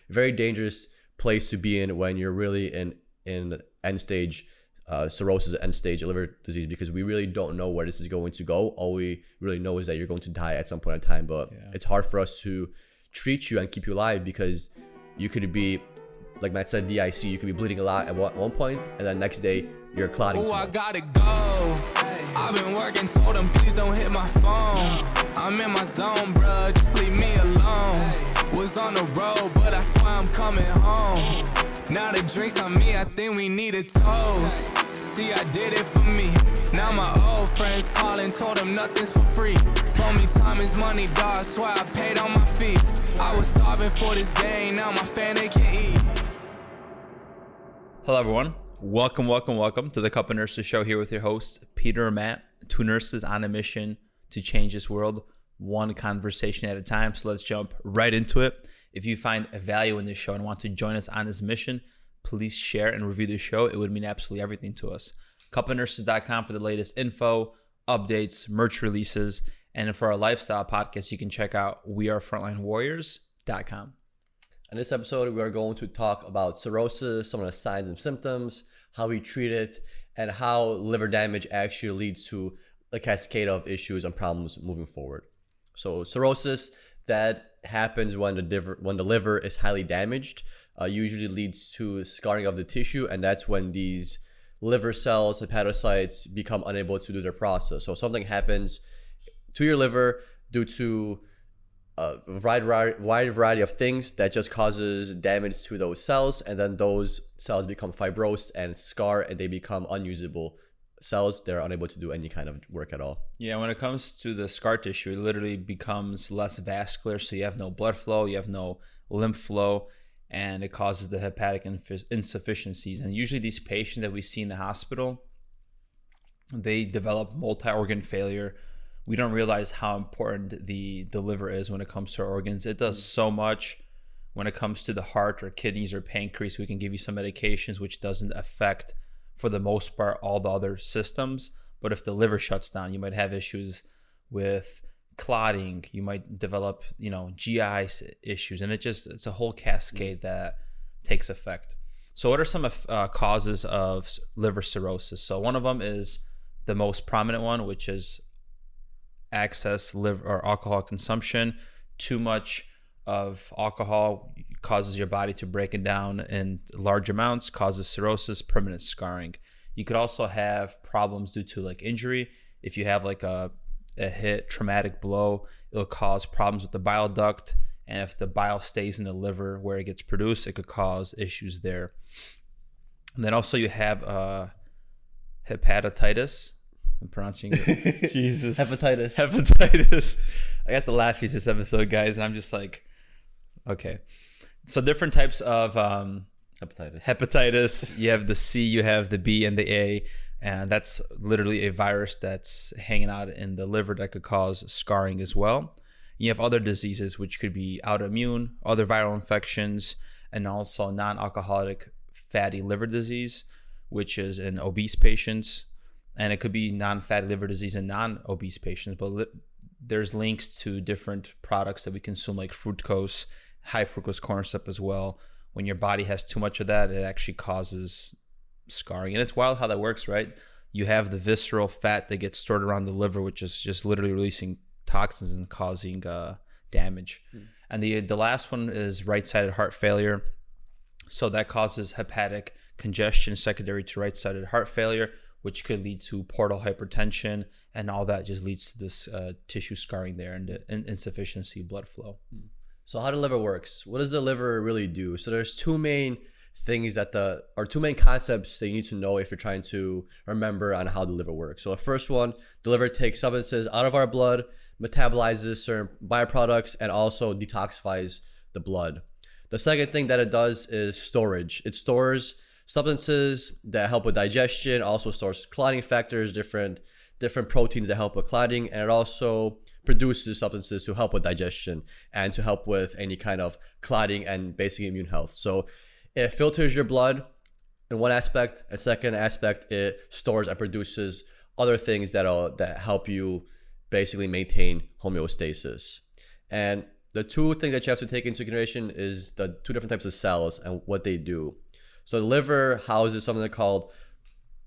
very dangerous place to be in when you're really in end stage cirrhosis, end stage liver disease, because we really don't know where this is going to go. All we really know is that you're going to die at some point in time, but it's hard for us to treat you and keep you alive, because you could be, like Matt said, DIC, you could be bleeding a lot at one point, and then next day you're clotting too much. I gotta go. I've been working, told them please don't hit my phone. I'm in my zone, bruh, just leave me alone. Was on the road, but I swear I'm coming home. Now the drinks on me, I think we need a toast. See, I did it for me. Now my old friends calling, told them nothing's for free. Told me time is money, dog, swear I paid all my fees. I was starving for this game, now my family can eat. Hello everyone, welcome to the Cup of Nurses show, here with your hosts Peter and Matt, two nurses on a mission to change this world one conversation at a time. So let's jump right into it. If you find a value in this show and want to join us on this mission, please share and review the show. It would mean absolutely everything to us. cupofnurses.com for the latest info, updates, merch releases, and for our lifestyle podcast, you can check out wearefrontlinewarriors.com. In this episode, we are going to talk about cirrhosis, some of the signs and symptoms, how we treat it, and how liver damage actually leads to a cascade of issues and problems moving forward. So cirrhosis, that happens when the liver is highly damaged, usually leads to scarring of the tissue, and that's when these liver cells, hepatocytes, become unable to do their process. So something happens to your liver due to a wide variety of things that just causes damage to those cells, and then those cells become fibrosed and scar, and they become unusable cells. They're unable to do any kind of work at all. Yeah, when it comes to the scar tissue, it literally becomes less vascular, so you have no blood flow, you have no lymph flow, and it causes the hepatic insufficiencies. And usually these patients that we see in the hospital, they develop multi-organ failure. We don't realize how important the liver is when it comes to our organs. It does so much when it comes to the heart or kidneys or pancreas. We can give you some medications which doesn't affect, for the most part, all the other systems. But if the liver shuts down, you might have issues with clotting. You might develop, GI issues, and it's a whole cascade that takes effect. So what are some causes of liver cirrhosis? So one of them is the most prominent one, which is excess liver or alcohol consumption. Too much of alcohol causes your body to break it down in large amounts, causes cirrhosis, permanent scarring. You could also have problems due to like injury. If you have like a hit, traumatic blow, it'll cause problems with the bile duct. And if the bile stays in the liver where it gets produced, it could cause issues there. And then also you have hepatitis. I'm pronouncing it. Jesus. Hepatitis. I got the laughies this episode, guys, and I'm just like, okay. So different types of hepatitis. You have the C, you have the B, and the A, and that's literally a virus that's hanging out in the liver that could cause scarring as well. You have other diseases, which could be autoimmune, other viral infections, and also non-alcoholic fatty liver disease, which is in obese patients. And it could be non-fatty liver disease in non-obese patients, but there's links to different products that we consume, like fructose, high fructose corn syrup as well. When your body has too much of that, it actually causes scarring. And it's wild how that works, right? You have the visceral fat that gets stored around the liver, which is just literally releasing toxins and causing damage. And the last one is right-sided heart failure. So that causes hepatic congestion secondary to right-sided heart failure, which could lead to portal hypertension, and all that just leads to this tissue scarring there and the insufficiency of blood flow. So how the liver works? What does the liver really do? So there's two main things two main concepts that you need to know if you're trying to remember on how the liver works. So the first one, the liver takes substances out of our blood, metabolizes certain byproducts, and also detoxifies the blood. The second thing that it does is storage. It stores substances that help with digestion, also stores clotting factors, different proteins that help with clotting, and it also produces substances to help with digestion and to help with any kind of clotting and basically immune health. So it filters your blood in one aspect, and second aspect, it stores and produces other things that help you basically maintain homeostasis. And the two things that you have to take into consideration is the two different types of cells and what they do. So the liver houses something called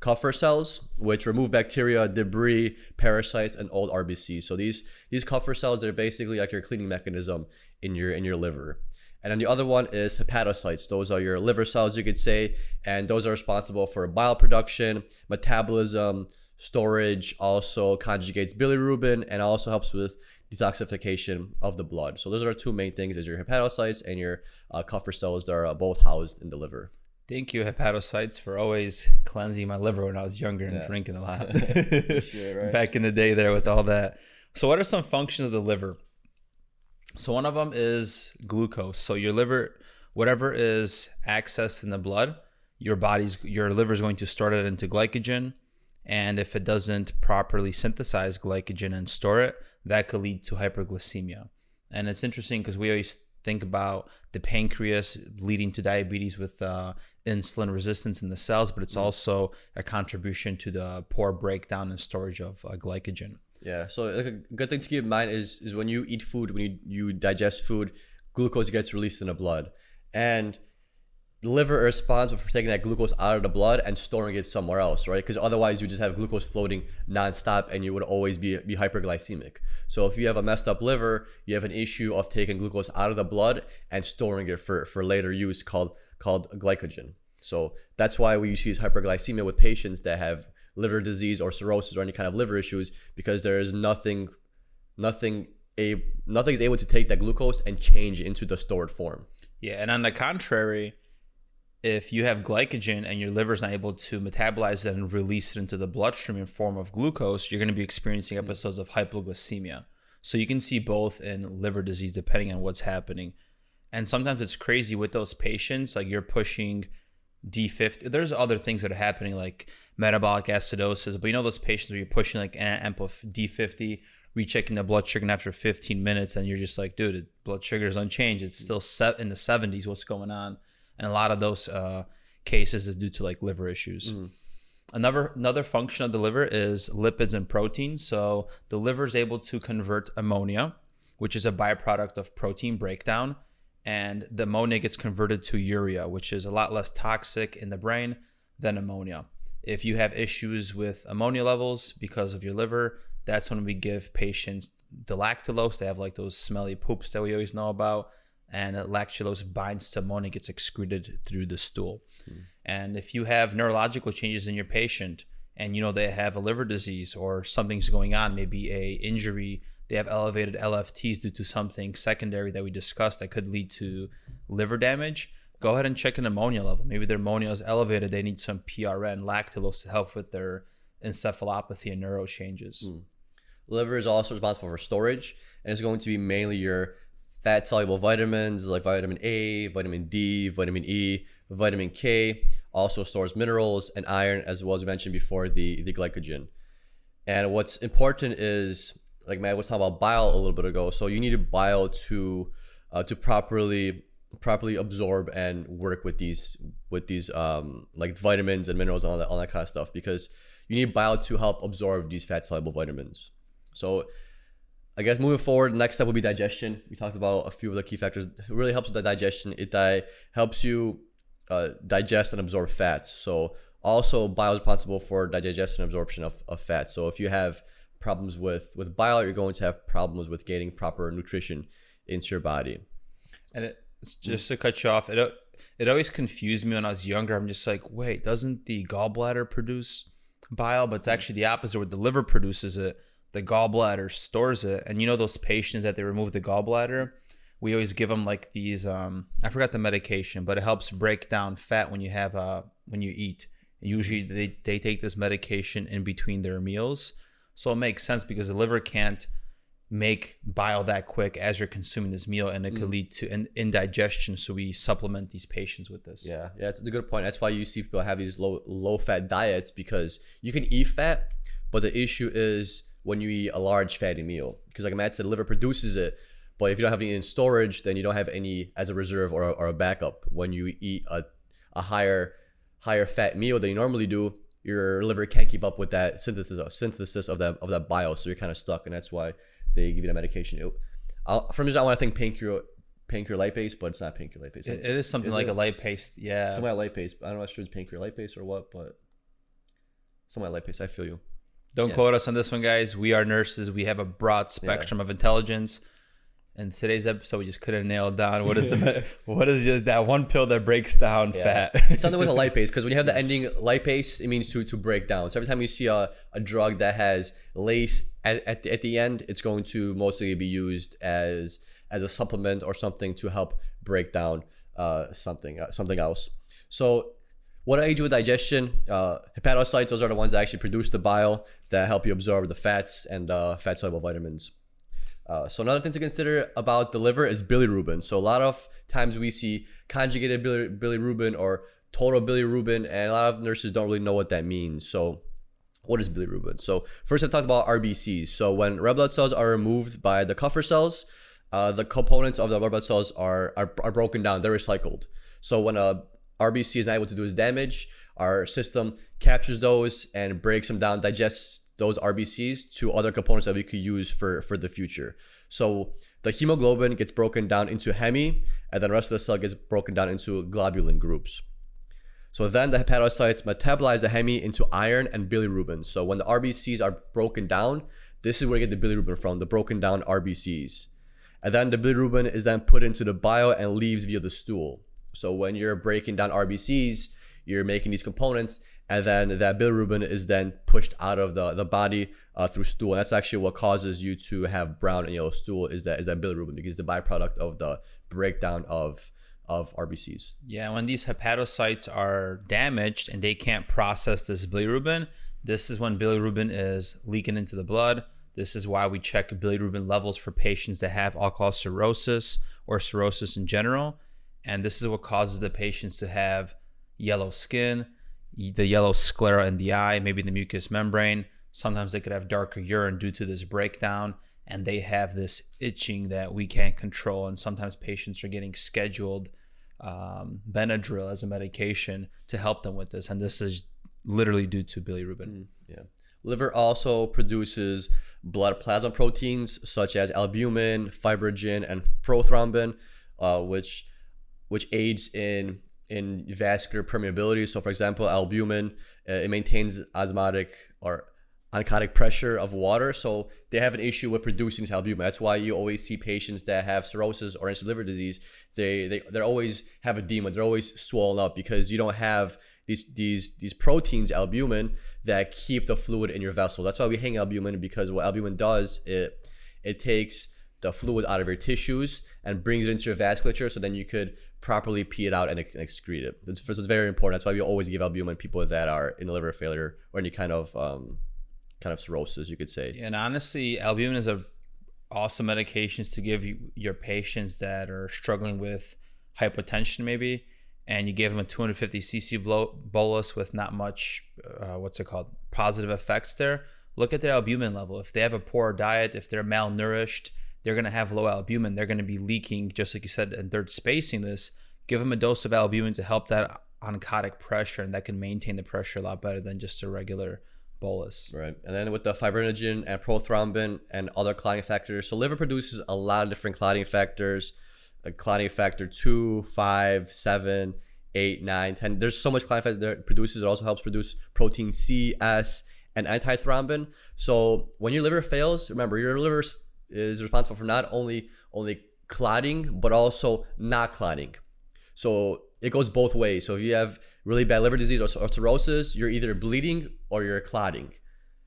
Kupffer cells, which remove bacteria, debris, parasites, and old RBCs. So these Kupffer cells, they're basically like your cleaning mechanism in your liver. And then the other one is hepatocytes. Those are your liver cells, you could say, and those are responsible for bile production, metabolism, storage, also conjugates bilirubin, and also helps with detoxification of the blood. So those are our two main things: is your hepatocytes and your Kupffer cells that are both housed in the liver. Thank you, hepatocytes, for always cleansing my liver when I was younger and drinking a lot. Sure, right? Back in the day there with all that. So what are some functions of the liver? So one of them is glucose. So your liver, whatever is accessed in the blood, your liver is going to store it into glycogen. And if it doesn't properly synthesize glycogen and store it, that could lead to hyperglycemia. And it's interesting because we always think about the pancreas leading to diabetes with insulin resistance in the cells, but it's also a contribution to the poor breakdown and storage of glycogen. Yeah, so like a good thing to keep in mind is when you eat food, when you digest food, glucose gets released in the blood. And the liver is responsible for taking that glucose out of the blood and storing it somewhere else, right? Because otherwise you just have glucose floating nonstop and you would always be hyperglycemic. So if you have a messed up liver, you have an issue of taking glucose out of the blood and storing it for later use called glycogen. So that's why we see hyperglycemia with patients that have liver disease or cirrhosis or any kind of liver issues, because there is nothing is able to take that glucose and change it into the stored form. Yeah, and on the contrary, if you have glycogen and your liver is not able to metabolize it and release it into the bloodstream in form of glucose, you're going to be experiencing episodes of hypoglycemia. So you can see both in liver disease depending on what's happening. And sometimes it's crazy with those patients, like you're pushing D50. There's other things that are happening like metabolic acidosis, but you know those patients where you're pushing like an amp of D50, rechecking the blood sugar, and after 15 minutes and you're just like, dude, the blood sugar is unchanged. It's still set in the 70s. What's going on? And a lot of those cases is due to like liver issues. Another function of the liver is lipids and proteins. So the liver is able to convert ammonia, which is a byproduct of protein breakdown. And the ammonia gets converted to urea, which is a lot less toxic in the brain than ammonia. If you have issues with ammonia levels because of your liver, that's when we give patients the lactulose. They have like those smelly poops that we always know about. And lactulose binds to ammonia, gets excreted through the stool. And if you have neurological changes in your patient and you know they have a liver disease or something's going on, maybe a injury, they have elevated LFTs due to something secondary that we discussed that could lead to liver damage, go ahead and check an ammonia level. Maybe their ammonia is elevated. They need some PRN, lactulose, to help with their encephalopathy and neuro changes. Liver is also responsible for storage, and it's going to be mainly your fat-soluble vitamins like vitamin A, vitamin D, vitamin E, vitamin K. Also stores minerals and iron, as well as we mentioned before, the glycogen. And what's important is, like Matt was talking about bile a little bit ago, so you need bile to properly absorb and work with these like vitamins and minerals and all that kind of stuff, because you need bile to help absorb these fat-soluble vitamins. So I guess moving forward, the next step will be digestion. We talked about a few of the key factors. It really helps with the digestion. It helps you digest and absorb fats. So also bile is responsible for digestion and absorption of fat. So if you have problems with bile, you're going to have problems with getting proper nutrition into your body. And it's just to cut you off, it always confused me when I was younger. I'm just like, wait, doesn't the gallbladder produce bile? But it's actually the opposite, where the liver produces it. The gallbladder stores it. And you know those patients that they remove the gallbladder, we always give them like these I forgot the medication, but it helps break down fat when you have when you eat. Usually they take this medication in between their meals. So it makes sense because the liver can't make bile that quick as you're consuming this meal, and it could lead to indigestion. So we supplement these patients with this. Yeah, it's a good point. That's why you see people have these low fat diets, because you can eat fat, but the issue is when you eat a large fatty meal, because like Matt said, the liver produces it, but if you don't have any in storage, then you don't have any as a reserve or a backup. When you eat a higher fat meal than you normally do, your liver can't keep up with that synthesis of that bile, so you're kind of stuck, and that's why they give you that medication. For me, I want to think pancreolipase, but it's not pancreolipase. It is something like a lipase. Yeah. Something like lipase. I don't know if it's pancreolipase or what, but something like lipase. I feel you. Don't quote us on this one, guys. We are nurses. We have a broad spectrum of intelligence. In today's episode, we just couldn't nail down what is just that one pill that breaks down fat. It's something with a lipase, because when you have the ending lipase, it means to break down. So every time you see a drug that has lase at the end, it's going to mostly be used as a supplement or something to help break down something else. So what do I do with digestion? Hepatocytes, those are the ones that actually produce the bile that help you absorb the fats and fat soluble vitamins. So another thing to consider about the liver is bilirubin. So a lot of times we see conjugated bilirubin or total bilirubin, and a lot of nurses don't really know what that means. So what is bilirubin? So first I talked about RBCs. So when red blood cells are removed by the Kupffer cells, the components of the red blood cells are broken down. They're recycled. So when a RBC is not able to do its damage, our system captures those and breaks them down, digests those RBCs to other components that we could use for the future. So the hemoglobin gets broken down into heme, and then the rest of the cell gets broken down into globulin groups. So then the hepatocytes metabolize the heme into iron and bilirubin. So when the RBCs are broken down, this is where you get the bilirubin from, the broken down RBCs. And then the bilirubin is then put into the bile and leaves via the stool. So when you're breaking down RBCs, you're making these components, and then that bilirubin is then pushed out of the body through stool. And that's actually what causes you to have brown and yellow stool, is that bilirubin, because it's the byproduct of the breakdown of RBCs. Yeah, when these hepatocytes are damaged and they can't process this bilirubin, this is when bilirubin is leaking into the blood. This is why we check bilirubin levels for patients that have alcohol cirrhosis or cirrhosis in general. And this is what causes the patients to have yellow skin, the yellow sclera in the eye, maybe the mucous membrane. Sometimes they could have darker urine due to this breakdown, and they have this itching that we can't control. And sometimes patients are getting scheduled Benadryl as a medication to help them with this, and this is literally due to bilirubin. Yeah. Liver also produces blood plasma proteins such as albumin, fibrinogen, and prothrombin, which aids in vascular permeability. So for example, albumin, it maintains osmotic or oncotic pressure of water. So they have an issue with producing this albumin. That's why you always see patients that have cirrhosis or end-stage liver disease. They always have edema. They're always swollen up because you don't have these proteins, albumin, that keep the fluid in your vessel. That's why we hang albumin, because what albumin does, it takes the fluid out of your tissues and brings it into your vasculature, so then you could properly pee it out and excrete it. It's very important. That's why we always give albumin people that are in liver failure or any kind of cirrhosis, you could say. And honestly, albumin is a awesome medications to give your patients that are struggling with hypotension maybe, and you give them a 250 cc bolus with not much positive effects there. Look at their albumin level. If they have a poor diet, if they're malnourished, they're going to have low albumin. They're going to be leaking, just like you said, and they're spacing this. Give them a dose of albumin to help that oncotic pressure, and that can maintain the pressure a lot better than just a regular bolus. Right. And then with the fibrinogen and prothrombin and other clotting factors, so liver produces a lot of different clotting factors, like clotting factor 2, 5, 7, 8, 9, 10. There's so much clotting factor that it produces. It also helps produce protein C, S, and antithrombin. So when your liver fails, remember, your liver is responsible for not only clotting, but also not clotting. So it goes both ways. So if you have really bad liver disease or cirrhosis, you're either bleeding or you're clotting.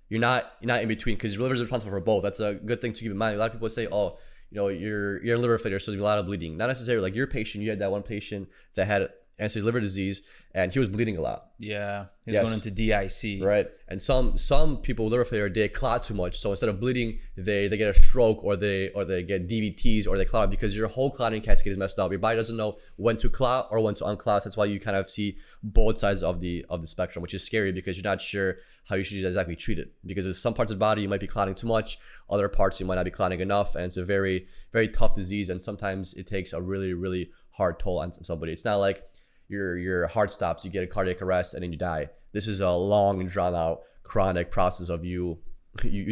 You're not in between, because your liver is responsible for both. That's a good thing to keep in mind. A lot of people say, oh, you're in liver failure, so there's a lot of bleeding. Not necessarily. Like your patient, you had that one patient that had end-stage liver disease, and he was bleeding a lot. Yeah, he was going into DIC. Right. And some people with liver failure, they clot too much. So instead of bleeding, they get a stroke, or they get DVTs, or they clot, because your whole clotting cascade is messed up. Your body doesn't know when to clot or when to unclot. That's why you kind of see both sides of the spectrum, which is scary, because you're not sure how you should exactly treat it. Because there's some parts of the body you might be clotting too much, other parts you might not be clotting enough, and it's a very, very tough disease. And sometimes it takes a really, really hard toll on somebody. It's not like your heart stops, you get a cardiac arrest, and then you die. This is a long and drawn out chronic process of you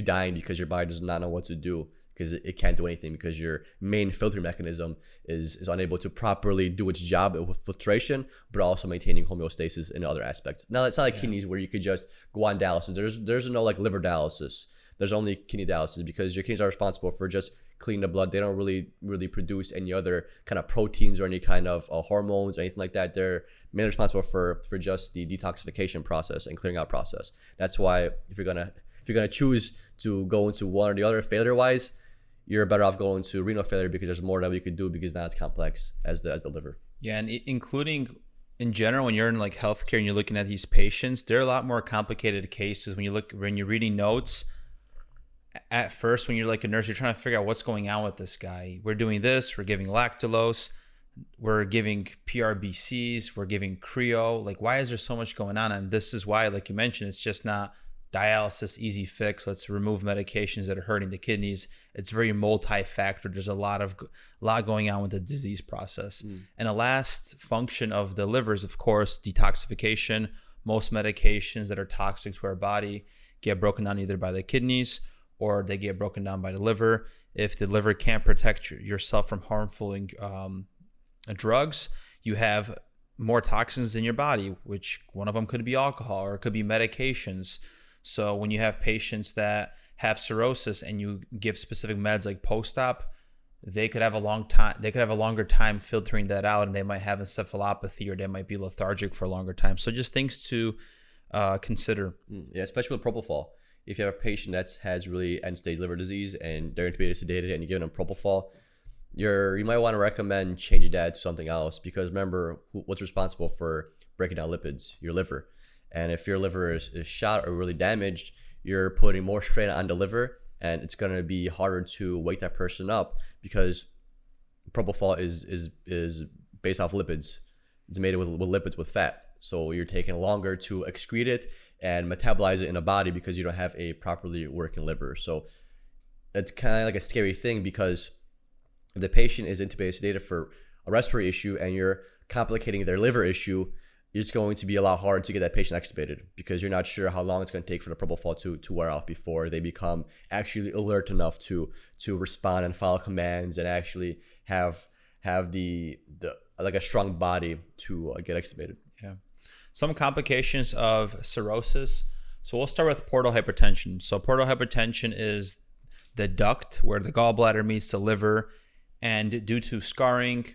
dying because your body does not know what to do. because it can't do anything because your main filtering mechanism is unable to properly do its job with filtration, but also maintaining homeostasis in other aspects. Now, it's not like kidneys where you could just go on dialysis. There's no like liver dialysis. There's only kidney dialysis because your kidneys are responsible for just cleaning the blood. They don't really produce any other kind of proteins or any kind of hormones or anything like that. They're mainly responsible for just the detoxification process and clearing out process. That's why if you're gonna choose to go into one or the other failure wise, you're better off going to renal failure because there's more that we could do because it's not as complex as the liver. Yeah, and including in general, when you're in like healthcare and you're looking at these patients, they're a lot more complicated cases. When you're reading notes, at first when you're like a nurse, you're trying to figure out what's going on with this guy. We're doing this, we're giving lactulose, we're giving PRBCs, we're giving cryo. Like, why is there so much going on? And this is why, like you mentioned, it's just not dialysis, easy fix. Let's remove medications that are hurting the kidneys. It's very multi-factored. There's a lot going on with the disease process. And the last function of the liver is, of course, detoxification. Most medications that are toxic to our body get broken down either by the kidneys or they get broken down by the liver. If the liver can't protect yourself from harmful drugs, you have more toxins in your body, which one of them could be alcohol or it could be medications. So when you have patients that have cirrhosis and you give specific meds like post-op, they could have a longer time filtering that out, and they might have encephalopathy or they might be lethargic for a longer time. So just things to consider. Yeah, especially with propofol. If you have a patient that has really end-stage liver disease and they're intubated, sedated, and you're giving them propofol, you might want to recommend changing that to something else, because remember, what's responsible for breaking down lipids? Your liver. And if your liver is shot or really damaged, you're putting more strain on the liver, and it's going to be harder to wake that person up because propofol is based off lipids. It's made with lipids with fat. So you're taking longer to excrete it and metabolize it in the body because you don't have a properly working liver. So it's kind of like a scary thing, because if the patient is intubated, sedated for a respiratory issue and you're complicating their liver issue, it's going to be a lot harder to get that patient extubated because you're not sure how long it's going to take for the propofol to wear off before they become actually alert enough to respond and follow commands and actually have the like a strong body to get extubated. Yeah. Some complications of cirrhosis. So we'll start with portal hypertension. So portal hypertension is the duct where the gallbladder meets the liver, and due to scarring,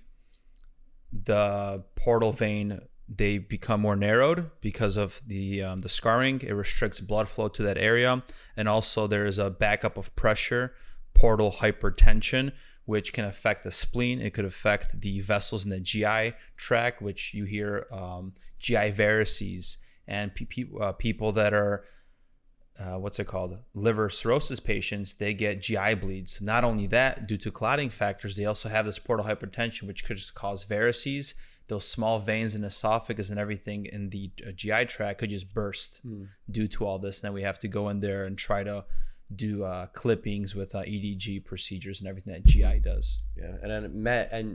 the portal vein, they become more narrowed because of the scarring. It restricts blood flow to that area, and also there is a backup of pressure, portal hypertension, which can affect the spleen. It could affect the vessels in the GI tract, which you hear GI varices, and people that are liver cirrhosis patients, they get GI bleeds. Not only that, due to clotting factors, they also have this portal hypertension, which could just cause varices. Those small veins in the esophagus and everything in the GI tract could just burst due to all this. And then we have to go in there and try to do clippings with EDG procedures and everything that GI does. Yeah, and then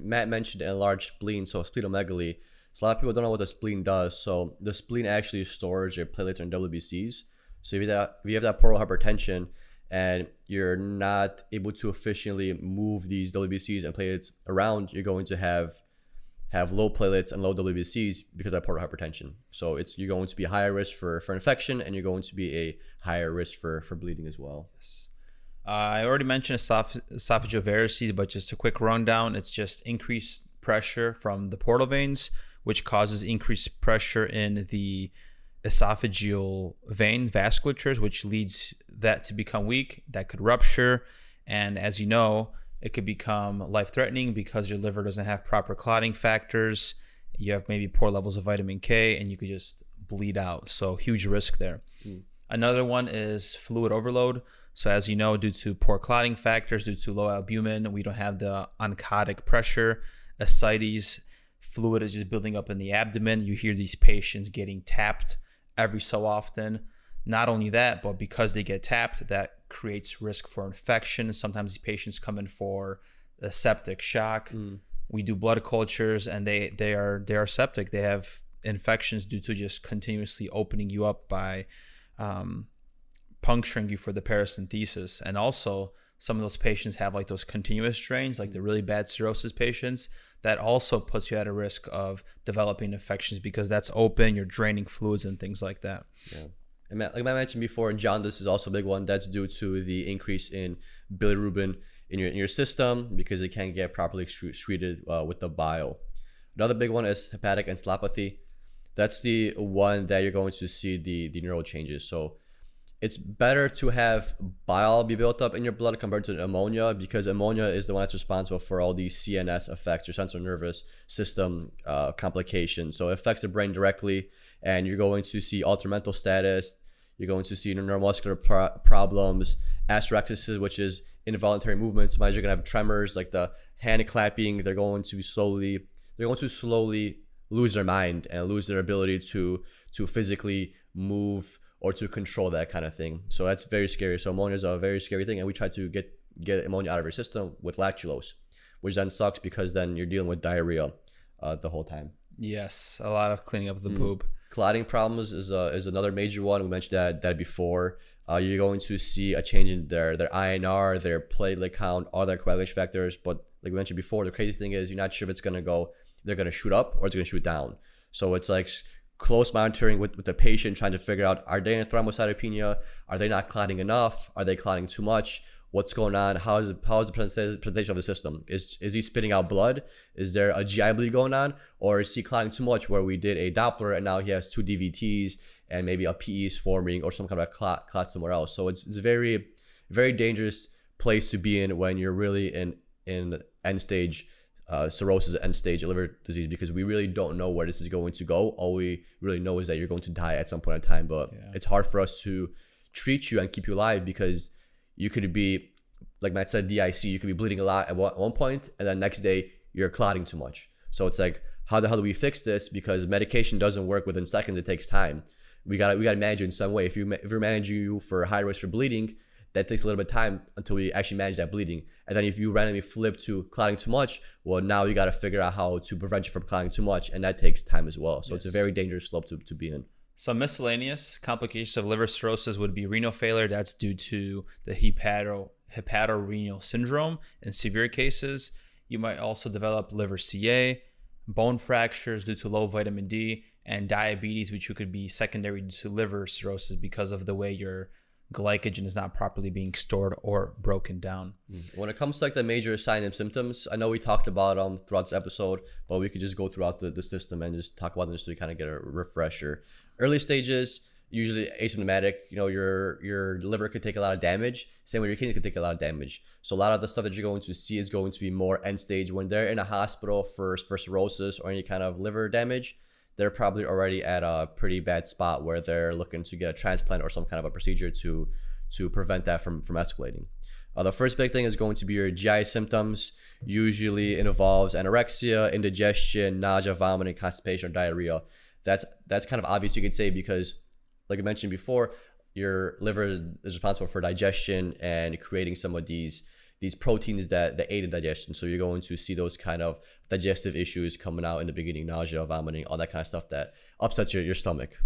Matt mentioned enlarged spleen, so splenomegaly. So a lot of people don't know what the spleen does. So the spleen actually stores your platelets and WBCs. So if you have that portal hypertension and you're not able to efficiently move these WBCs and platelets around, you're going to have low platelets and low WBCs because of that portal hypertension. So you're going to be higher risk for infection, and you're going to be a higher risk for bleeding as well. Yes. I already mentioned esophageal varices, but just a quick rundown. It's just increased pressure from the portal veins, which causes increased pressure in the esophageal vein vasculatures, which leads that to become weak. That could rupture, and as you know, it could become life-threatening because your liver doesn't have proper clotting factors. You have maybe poor levels of vitamin K, and you could just bleed out. So huge risk there. Another one is fluid overload. So as you know, due to poor clotting factors, due to low albumin, we don't have the oncotic pressure. Ascites, fluid is just building up in the abdomen. You hear these patients getting tapped every so often. Not only that, but because they get tapped, that creates risk for infection. Sometimes these patients come in for a septic shock. We do blood cultures, and they are septic. They have infections due to just continuously opening you up by puncturing you for the paracentesis. And also some of those patients have like those continuous drains, like the really bad cirrhosis patients. That also puts you at a risk of developing infections because that's open, you're draining fluids and things like that. Yeah. And like I mentioned before, jaundice is also a big one. That's due to the increase in bilirubin in your system because it can't get properly excreted with the bile. Another big one is hepatic encephalopathy. That's the one that you're going to see the neural changes. So it's better to have bile be built up in your blood compared to ammonia because ammonia is the one that's responsible for all these CNS effects, your central nervous system complications. So it affects the brain directly, and you're going to see altered mental status. You're going to see neuromuscular problems, asterexis, which is involuntary movements. Sometimes you're going to have tremors, like the hand clapping. They're going to slowly lose their mind and lose their ability to physically move or to control that kind of thing. So that's very scary. So ammonia is a very scary thing, and we try to get ammonia out of your system with lactulose, which then sucks because then you're dealing with diarrhea the whole time. Yes, a lot of cleaning up the poop. Clotting problems is another major one. We mentioned that before. You're going to see a change in their INR, their platelet count, all their coagulation factors. But like we mentioned before, the crazy thing is you're not sure if they're going to shoot up or it's going to shoot down. So it's like close monitoring with the patient, trying to figure out, are they in thrombocytopenia? Are they not clotting enough? Are they clotting too much? What's going on? How is the presentation of the system? Is he spitting out blood? Is there a GI bleed going on? Or is he clotting too much where we did a Doppler and now he has 2 DVTs and maybe a PE is forming or some kind of clot somewhere else? So it's a very, very dangerous place to be in when you're really in end stage cirrhosis, end stage liver disease, because we really don't know where this is going to go. All we really know is that you're going to die at some point in time, but it's hard for us to treat you and keep you alive because you could be, like Matt said, DIC, you could be bleeding a lot at one point and then next day you're clotting too much. So it's like, how the hell do we fix this? Because medication doesn't work within seconds. It takes time. We gotta manage it in some way. If we're managing you for high risk for bleeding, that takes a little bit of time until we actually manage that bleeding. And then if you randomly flip to clotting too much, well, now you got to figure out how to prevent you from clotting too much. And that takes time as well. So It's a very dangerous slope to be in. Some miscellaneous complications of liver cirrhosis would be renal failure. That's due to the hepatorenal syndrome. In severe cases, you might also develop liver CA, bone fractures due to low vitamin D, and diabetes, which could be secondary to liver cirrhosis because of the way your glycogen is not properly being stored or broken down. When it comes to like the major signs and symptoms, I know we talked about them throughout this episode, but we could just go throughout the system and just talk about them so you kind of get a refresher. Early stages, usually asymptomatic. You know, your liver could take a lot of damage. Same way your kidney could take a lot of damage. So a lot of the stuff that you're going to see is going to be more end stage. When they're in a hospital for cirrhosis or any kind of liver damage, they're probably already at a pretty bad spot where they're looking to get a transplant or some kind of a procedure to prevent that from escalating. The first big thing is going to be your GI symptoms. Usually it involves anorexia, indigestion, nausea, vomiting, constipation, or diarrhea. That's kind of obvious, you could say, because like I mentioned before, your liver is responsible for digestion and creating some of these proteins that aid in digestion. So you're going to see those kind of digestive issues coming out in the beginning, nausea, vomiting, all that kind of stuff that upsets your stomach.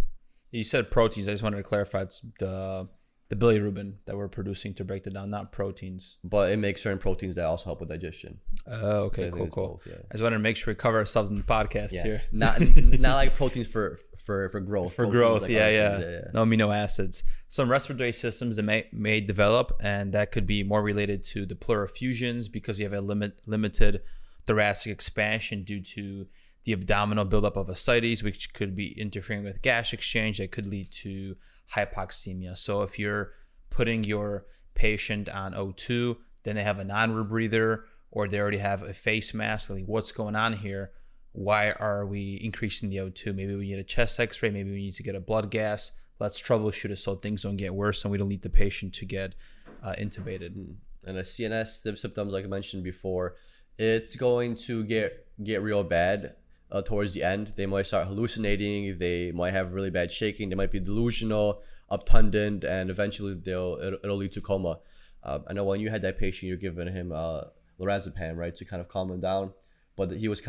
You said proteins. I just wanted to clarify. It's the bilirubin that we're producing to break it down, not proteins. But it makes certain proteins that also help with digestion. Oh, okay, So cool. both, yeah. I just wanted to make sure we cover ourselves in the podcast here. Not like proteins for growth. For Proteins growth, like yeah. No amino acids. Some respiratory systems that may develop, and that could be more related to the pleural effusions because you have a limited thoracic expansion due to the abdominal buildup of ascites, which could be interfering with gas exchange. That could lead to hypoxemia. So if you're putting your patient on O2, then they have a non-rebreather, or they already have a face mask, like what's going on here? Why are we increasing the O2? Maybe we need a chest x-ray. Maybe we need to get a blood gas. Let's troubleshoot it so things don't get worse and we don't need the patient to get intubated. And the CNS symptoms, like I mentioned before, it's going to get real bad towards the end. They might start hallucinating. They might have really bad shaking. They might be delusional, obtundant, and eventually it'll lead to coma. I know when you had that patient, you're giving him lorazepam, right, to kind of calm him down. But he was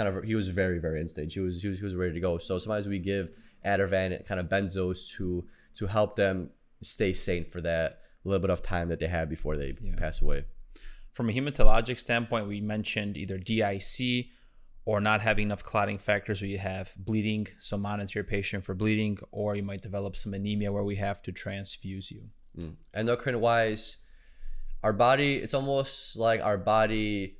very, very end stage. He was ready to go. So sometimes we give Ativan, kind of benzos, to help them stay sane for that little bit of time that they have before they pass away. From a hematologic standpoint, we mentioned either DIC or not having enough clotting factors where you have bleeding, so monitor your patient for bleeding, or you might develop some anemia where we have to transfuse you. Endocrine wise, our body, it's almost like our body,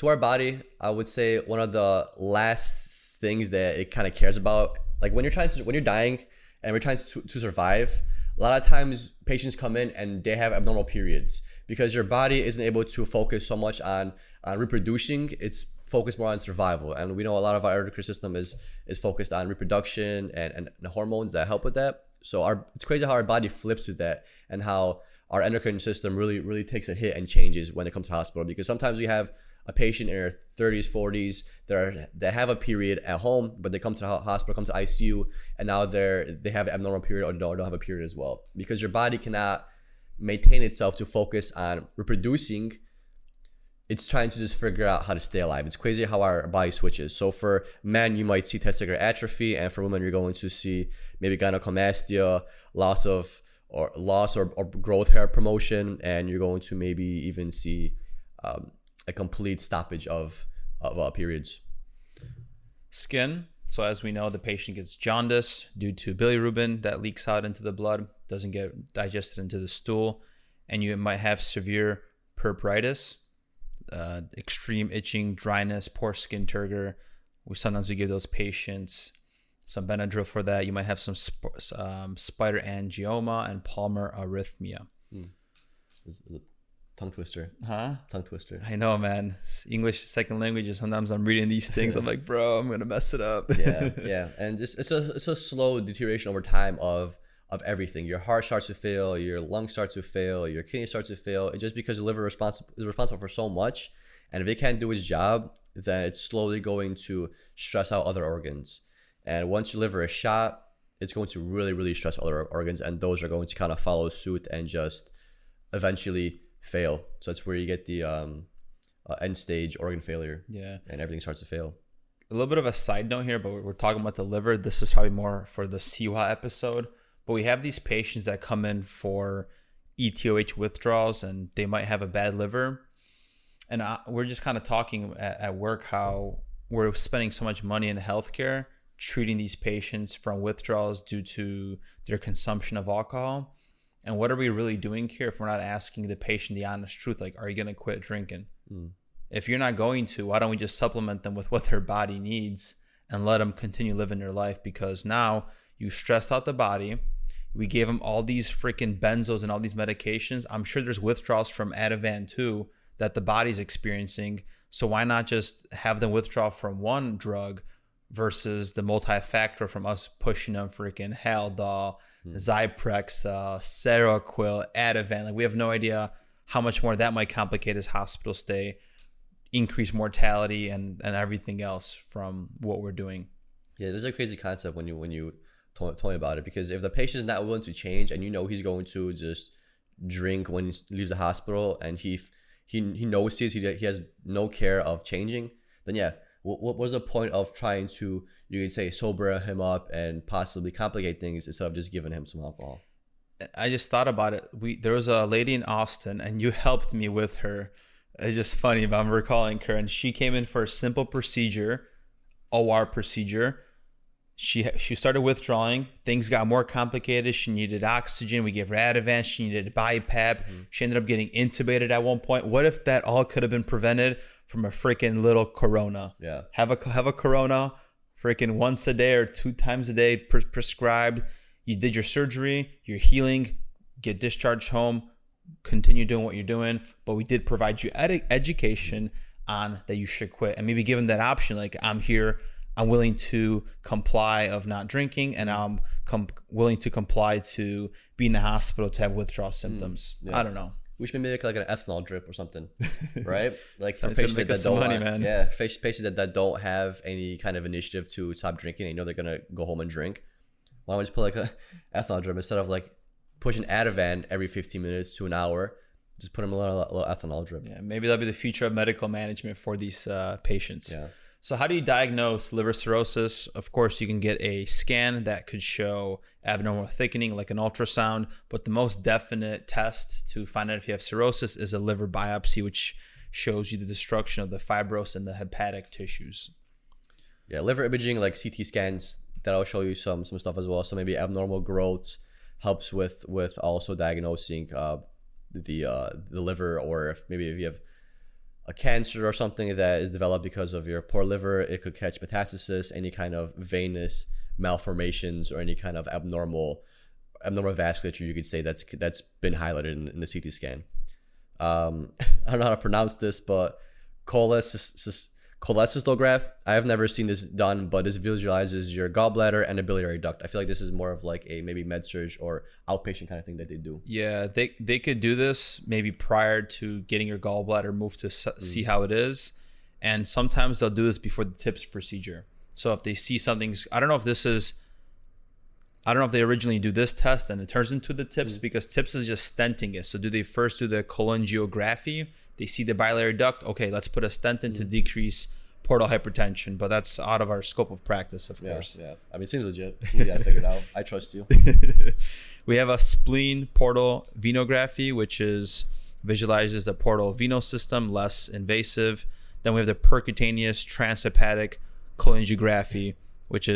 I would say one of the last things that it kind of cares about, like when you're dying and we're trying to survive, a lot of times patients come in and they have abnormal periods because your body isn't able to focus so much on reproducing. It's focused more on survival. And we know a lot of our endocrine system is focused on reproduction and the hormones that help with that. So it's crazy how our body flips with that and how our endocrine system really takes a hit and changes when it comes to hospital, because sometimes we have a patient in their 30s, 40s that have a period at home, but they come to the hospital, come to ICU, and now they have an abnormal period or don't have a period as well, because your body cannot maintain itself to focus on reproducing. It's trying to just figure out how to stay alive. It's crazy how our body switches. So for men, you might see testicular atrophy, and for women, you're going to see maybe gynecomastia, loss or growth hair promotion, and you're going to maybe even see a complete stoppage of periods. Skin. So as we know, the patient gets jaundice due to bilirubin that leaks out into the blood, doesn't get digested into the stool, and you might have severe purpuritis, extreme itching, dryness, poor skin turgor. Sometimes we give those patients some Benadryl for that. You might have some spider angioma and palmar arrhythmia. Tongue twister. Tongue twister. I know, man. English is second language, and sometimes I'm reading these things. I'm like, bro, I'm gonna mess it up. Yeah. And it's a slow deterioration over time of everything. Your heart starts to fail, your lungs start to fail, your kidneys start to fail. It's just because the liver is responsible for so much, and if it can't do its job, then it's slowly going to stress out other organs. And once your liver is shot, it's going to really stress other organs, and those are going to kind of follow suit and just eventually fail. So that's where you get the end stage organ failure. Yeah, and everything starts to fail. A little bit of a side note here, but we're talking about the liver. This is probably more for the CWA episode. But we have these patients that come in for ETOH withdrawals, and they might have a bad liver. And we're just kind of talking at work how we're spending so much money in healthcare treating these patients from withdrawals due to their consumption of alcohol. And what are we really doing here if we're not asking the patient the honest truth? Like, are you going to quit drinking? If you're not going to, why don't we just supplement them with what their body needs and let them continue living their life? Because now you stressed out the body. We gave them all these freaking benzos and all these medications. I'm sure there's withdrawals from Ativan too that the body's experiencing. So why not just have them withdraw from one drug versus the multi-factor from us pushing them freaking Haldol, Zyprex, Seroquel, Ativan. Like, we have no idea how much more that might complicate his hospital stay, increase mortality, and everything else from what we're doing. Yeah, there's a crazy concept when you told me about it, because if the patient is not willing to change and you know he's going to just drink when he leaves the hospital and he knows he has no care of changing, then yeah, what was the point of trying to, you could say, sober him up and possibly complicate things instead of just giving him some alcohol? I just thought about it. There was a lady in Austin, and you helped me with her. It's just funny, but I'm recalling her, and she came in for a simple procedure, OR procedure. She started withdrawing. Things got more complicated. She needed oxygen. We gave her Ativan. She needed BiPAP. She ended up getting intubated at one point. What if that all could have been prevented from a freaking little Corona? Yeah. Have a Corona freaking once a day or 2 times a day prescribed. You did your surgery. You're healing. Get discharged home. Continue doing what you're doing. But we did provide you education on that you should quit. And maybe give them that option. Like, I'm here. I'm willing to comply of not drinking, and I'm willing to comply to be in the hospital to have withdrawal symptoms. I don't know. We should make like an ethanol drip or something, right? Like for It's gonna patients make that us some don't, money, man. patients that don't have any kind of initiative to stop drinking, and you know they're gonna go home and drink. Why don't we just put like a ethanol drip instead of like pushing Ativan every 15 minutes to an hour? Just put them a little ethanol drip. Yeah, maybe that'll be the future of medical management for these patients. Yeah. So how do you diagnose liver cirrhosis? Of course, you can get a scan that could show abnormal thickening like an ultrasound, but the most definite test to find out if you have cirrhosis is a liver biopsy, which shows you the destruction of the fibrous and the hepatic tissues. Yeah, liver imaging like CT scans, that'll show you some stuff as well. So maybe abnormal growths helps with also diagnosing the liver, or if you have a cancer or something that is developed because of your poor liver, it could catch metastasis, any kind of venous malformations, or any kind of abnormal vasculature, you could say, that's been highlighted in the CT scan. I don't know how to pronounce this, but cholecystograph. I have never seen this done, but this visualizes your gallbladder and a biliary duct. I feel like this is more of like a maybe med-surg or outpatient kind of thing that they do. Yeah, they could do this maybe prior to getting your gallbladder moved to see how it is. And sometimes they'll do this before the TIPS procedure. So if they see something's, I don't know if they originally do this test and it turns into the TIPS, because TIPS is just stenting it. So do they first do the cholangiography? They see the biliary duct. Okay, let's put a stent in to decrease portal hypertension. But that's out of our scope of practice, of course. Yeah. I mean, it seems legit. You got to figure it out. I trust you. We have a spleen portal venography, which visualizes the portal venous system, less invasive. Then we have the percutaneous transhepatic cholangiography, which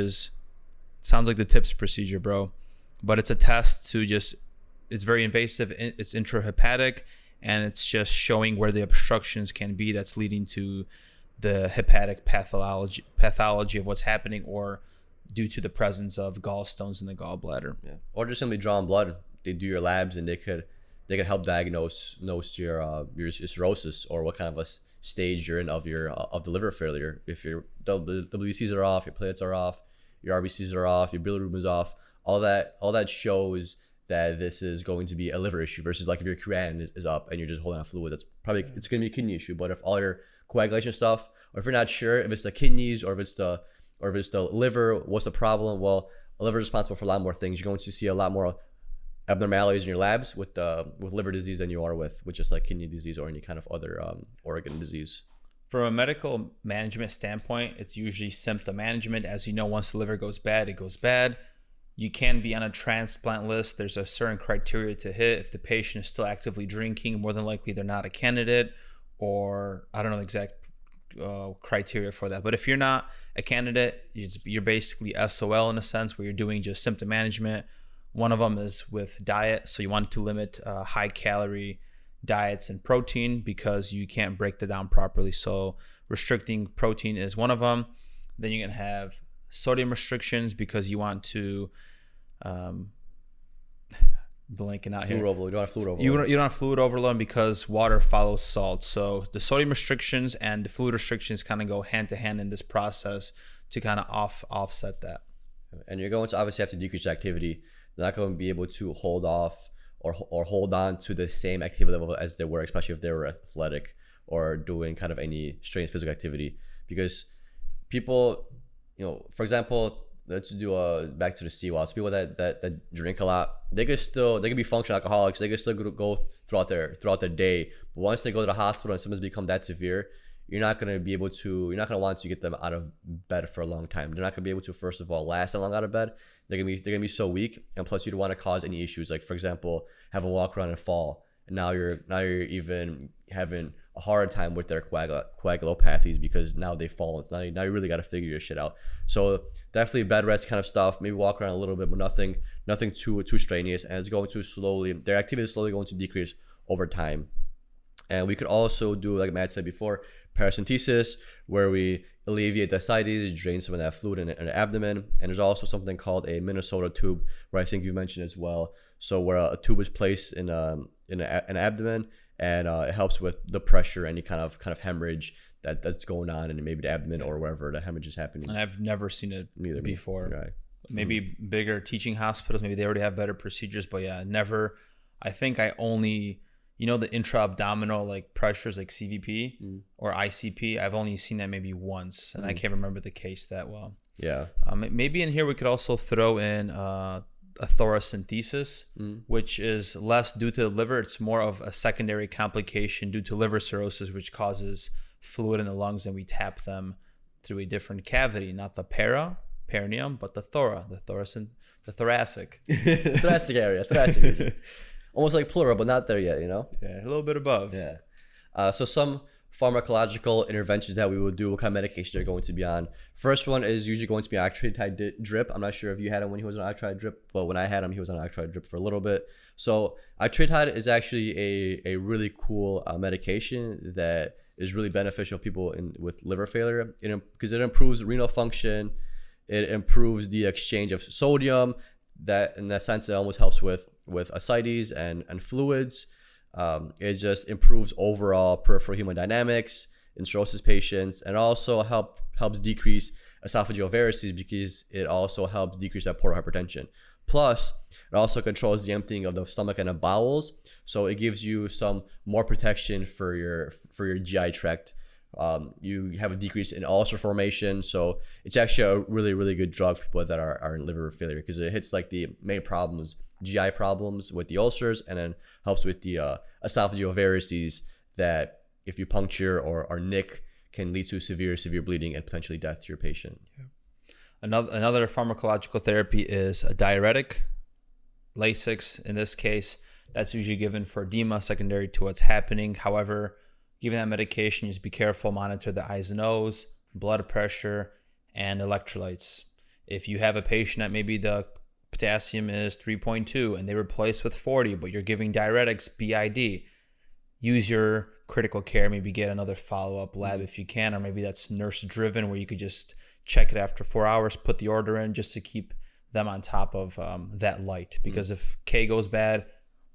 sounds like the TIPS procedure, bro. But it's a test it's very invasive. It's intrahepatic, and it's just showing where the obstructions can be that's leading to the hepatic pathology of what's happening, or due to the presence of gallstones in the gallbladder. Yeah. Or just simply drawing blood. They do your labs, and they could help diagnose your cirrhosis, or what kind of a stage you're in of the liver failure. If your WBCs are off, your platelets are off, your RBCs are off, your bilirubin is off, all that shows that this is going to be a liver issue, versus like if your creatinine is up and you're just holding on fluid, it's going to be a kidney issue. But if all your coagulation stuff, or if you're not sure if it's the kidneys or if it's the liver, what's the problem? Well, a liver is responsible for a lot more things. You're going to see a lot more abnormalities in your labs with liver disease than you are with just like kidney disease or any kind of other organ disease. From a medical management standpoint, it's usually symptom management. As you know, once the liver goes bad, it goes bad. You can be on a transplant list. There's a certain criteria to hit. If the patient is still actively drinking, more than likely they're not a candidate, or I don't know the exact criteria for that. But if you're not a candidate, you're basically SOL in a sense, where you're doing just symptom management. One of them is with diet. So you want to limit high calorie diets and protein, because you can't break that down properly. So restricting protein is one of them. Then you can have sodium restrictions, because you want to blanking out here. Fluid overload. You don't have fluid overload. You don't have fluid overload, because water follows salt. So the sodium restrictions and the fluid restrictions kind of go hand to hand in this process to kind of offset that. And you're going to obviously have to decrease activity. They're not going to be able to hold off or hold on to the same activity level as they were, especially if they were athletic or doing kind of any strange physical activity. Because people, for example, let's do back to the CWAS. People that drink a lot, they can be functional alcoholics. They can still go throughout their day. But once they go to the hospital and symptoms become that severe, you're not going to want to get them out of bed for a long time. They're not going to be able to, first of all, last that long out of bed. They're going to be so weak, and plus you don't want to cause any issues. Like, for example, have a walk around and fall, and now you're even having a hard time with their coagulopathies, because now they've fallen. So now you really got to figure your shit out. So definitely bed rest kind of stuff. Maybe walk around a little bit, but nothing too strenuous, and it's going to slowly, their activity is slowly going to decrease over time. And we could also do, like Matt said before, paracentesis, where we alleviate the ascites, drain some of that fluid in the abdomen. And there's also something called a Minnesota tube, where I think you mentioned as well. So where a tube is placed in an abdomen, and it helps with the pressure, any kind of hemorrhage that's going on in maybe the abdomen or wherever the hemorrhage is happening. And I've never seen it before. Right. Maybe bigger teaching hospitals, maybe they already have better procedures, but yeah, never. I think I only, the intra-abdominal like pressures like CVP or ICP, I've only seen that maybe once, and I can't remember the case that well. Yeah. Maybe in here we could also throw in a thoracentesis, which is less due to the liver. It's more of a secondary complication due to liver cirrhosis, which causes fluid in the lungs, and we tap them through a different cavity, not the perineum, but the thoracic. Thoracic area, thoracic region. Almost like plural, but not there yet, you know? Yeah, a little bit above. Yeah. So some pharmacological interventions that we will do, what kind of medication they're going to be on. First one is usually going to be octreotide drip. I'm not sure if you had him when he was on octreotide drip, but when I had him, he was on octreotide drip for a little bit. So octreotide is actually a really cool medication that is really beneficial for people with liver failure because it improves renal function. It improves the exchange of sodium. That in that sense, it almost helps with ascites and fluids. It just improves overall peripheral hemodynamics in cirrhosis patients, and also helps decrease esophageal varices because it also helps decrease that portal hypertension. Plus, it also controls the emptying of the stomach and the bowels, so it gives you some more protection for your GI tract. You have a decrease in ulcer formation, so it's actually a really, really good drug for people that are in liver failure because it hits like the main problems, GI problems with the ulcers, and then helps with the esophageal varices that if you puncture or nick can lead to severe bleeding and potentially death to your patient. Yeah. Another pharmacological therapy is a diuretic, Lasix in this case. That's usually given for edema secondary to what's happening. However, given that medication, just be careful, monitor the eyes and nose, blood pressure, and electrolytes. If you have a patient that maybe the potassium is 3.2 and they replace with 40, but you're giving diuretics BID, use your critical care, maybe get another follow-up lab if you can, or maybe that's nurse-driven where you could just check it after 4 hours, put the order in just to keep them on top of that light. Because if K goes bad,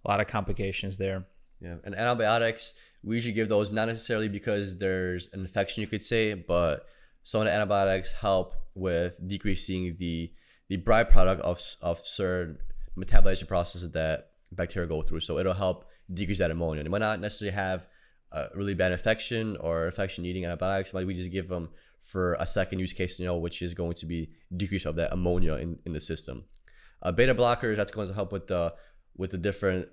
a lot of complications there. Yeah, and antibiotics, we usually give those not necessarily because there's an infection, you could say, but some of the antibiotics help with decreasing the byproduct of certain metabolization processes that bacteria go through. So it'll help decrease that ammonia. It might not necessarily have a really bad infection or infection needing antibiotics, but we just give them for a second use case scenario, which is going to be decrease of that ammonia in the system. Beta blockers, that's going to help with the different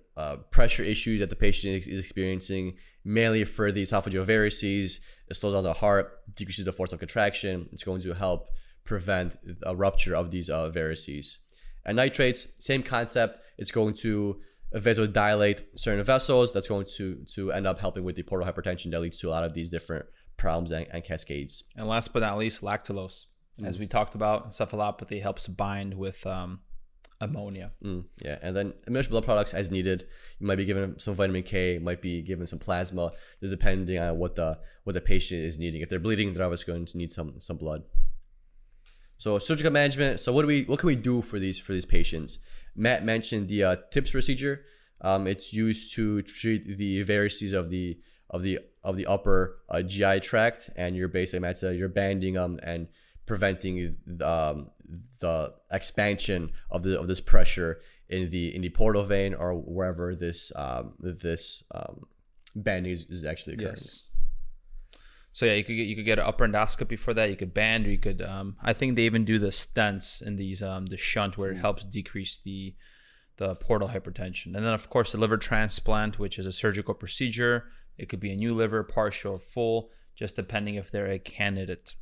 pressure issues that the patient is experiencing, mainly for the esophageal varices. It slows down the heart, decreases the force of contraction. It's going to help prevent a rupture of these varices. And nitrates, same concept. It's going to vasodilate certain vessels. That's going to end up helping with the portal hypertension that leads to a lot of these different problems and cascades. And last but not least, lactulose. As we talked about, encephalopathy helps bind with ammonia. Yeah, and then administer blood products as needed. You might be given some vitamin K, might be given some plasma, just depending on what the patient is needing. If they're bleeding, they're obviously going to need some blood. So surgical management. So what can we do for these patients? Matt mentioned the TIPS procedure. It's used to treat the varices of the upper GI tract, and you're basically, Matt said, you're banding them and preventing the expansion of this pressure in the portal vein or wherever this banding is actually occurring. Yes. So yeah, you could get an upper endoscopy for that. You could band, or you could I think they even do the stents in these the shunt where it helps decrease the portal hypertension. And then of course the liver transplant, which is a surgical procedure. It could be a new liver, partial or full, just depending if they're a candidate.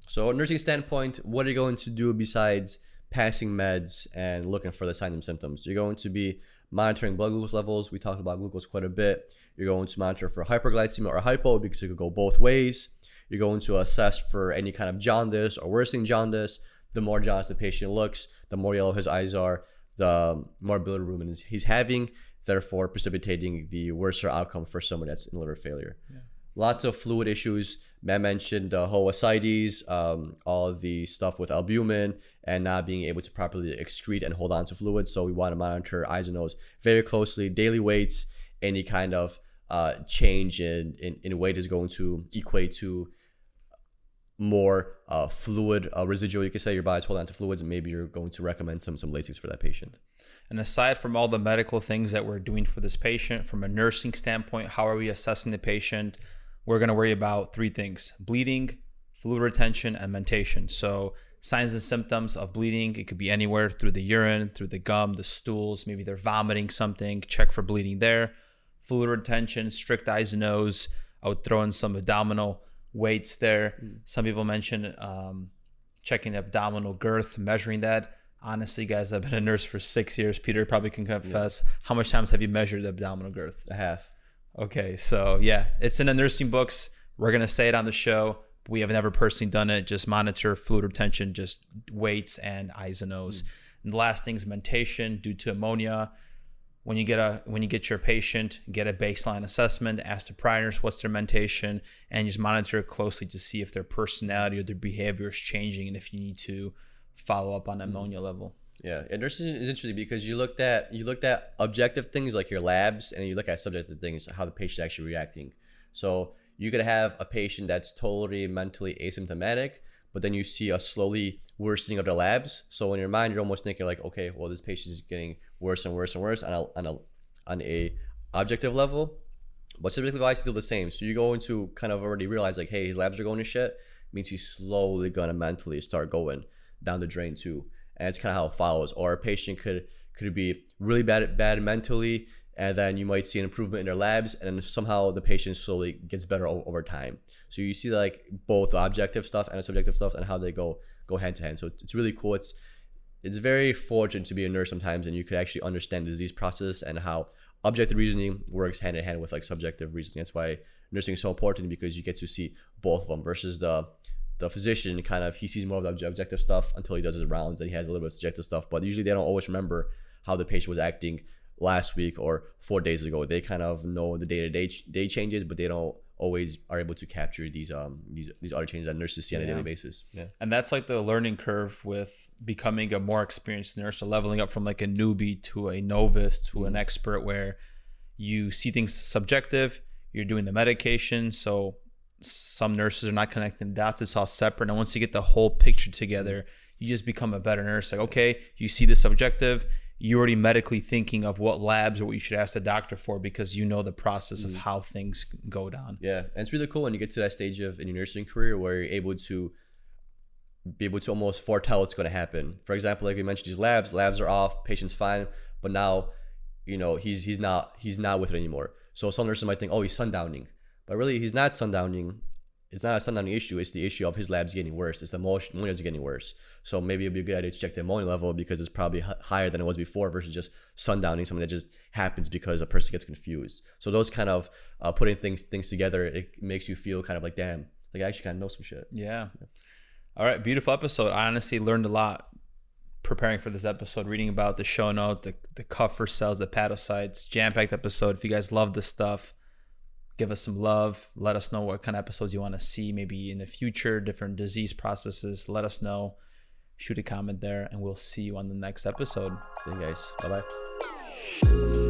So nursing standpoint, what are you going to do besides passing meds and looking for the signs and symptoms? You're going to be monitoring blood glucose levels. We talked about glucose quite a bit. You're going to monitor for hyperglycemia or hypo because it could go both ways. You're going to assess for any kind of jaundice or worsening jaundice. The more jaundice the patient looks, the more yellow his eyes are, the more bilirubin he's having, therefore precipitating the worser outcome for someone that's in liver failure. Yeah. Lots of fluid issues. Matt mentioned the whole ascites, all the stuff with albumin and not being able to properly excrete and hold on to fluids. So we want to monitor eyes and nose very closely. Daily weights, any kind of change in weight is going to equate to more fluid residual. You can say your body's holding on to fluids, and maybe you're going to recommend some Lasix for that patient. And aside from all the medical things that we're doing for this patient, from a nursing standpoint, how are we assessing the patient? We're going to worry about three things: bleeding, fluid retention, and mentation. So signs and symptoms of bleeding, it could be anywhere through the urine, through the gum, the stools, maybe they're vomiting something, check for bleeding there. Fluid retention, strict eyes and nose. I would throw in some abdominal weights there. Some people mention checking the abdominal girth, measuring that. Honestly, guys, I've been a nurse for 6 years. Peter probably can confess. How much times have you measured the abdominal girth? I have. Okay, so yeah, it's in the nursing books. We're going to say it on the show. We have never personally done it. Just monitor fluid retention, just weights and eyes and nose. And the last thing is mentation due to ammonia. When you get your patient, get a baseline assessment, ask the prior nurse what's their mentation, and just monitor it closely to see if their personality or their behavior is changing and if you need to follow up on ammonia level. Yeah, and nursing is interesting because you looked at objective things like your labs, and you look at subjective things, how the patient actually reacting. So you could have a patient that's totally mentally asymptomatic, but then you see a slowly worsening of their labs. So in your mind, you're almost thinking like, okay, well, this patient is getting worse and worse and worse on a objective level, but subjective wise, still the same. So you go into kind of already realize like, hey, his labs are going to shit. Means he's slowly gonna mentally start going down the drain too. And it's kind of how it follows. Or a patient could be really bad mentally, and then you might see an improvement in their labs, and then somehow the patient slowly gets better over time. So you see like both the objective stuff and the subjective stuff and how they go hand to hand. So it's really cool. It's very fortunate to be a nurse sometimes, and you could actually understand the disease process and how objective reasoning works hand in hand with like subjective reasoning. That's why nursing is so important, because you get to see both of them versus the physician kind of, he sees more of the objective stuff until he does his rounds and he has a little bit of subjective stuff, but usually they don't always remember how the patient was acting last week or 4 days ago. They kind of know the day changes, but they don't always are able to capture these other changes that nurses see on a daily basis. Yeah. And that's like the learning curve with becoming a more experienced nurse, so leveling up from like a newbie to a novice to an expert, where you see things subjective, you're doing the medication, so some nurses are not connecting the dots. It's all separate. And once you get the whole picture together, you just become a better nurse. Like, okay, you see the subjective, you're already medically thinking of what labs or what you should ask the doctor for, because you know the process of how things go down. Yeah, and it's really cool when you get to that stage of in your nursing career where you're able to almost foretell what's going to happen. For example, like we mentioned, these labs are off, patient's fine, but now, you know, he's not with it anymore. So some nurses might think, oh, he's sundowning. But really, he's not sundowning. It's not a sundowning issue. It's the issue of his labs getting worse. It's the ammonia is getting worse. So maybe it'd be a good idea to check the ammonia level, because it's probably higher than it was before, versus just sundowning, something that just happens because a person gets confused. So those kind of putting things together, it makes you feel kind of like, damn, like I actually kind of know some shit. Yeah. All right, beautiful episode. I honestly learned a lot preparing for this episode, reading about the show notes, the Kupffer cells, the hepatocytes, jam-packed episode. If you guys love this stuff, give us some love. Let us know what kind of episodes you want to see maybe in the future, different disease processes. Let us know. Shoot a comment there, and we'll see you on the next episode. Thank you guys. Bye-bye.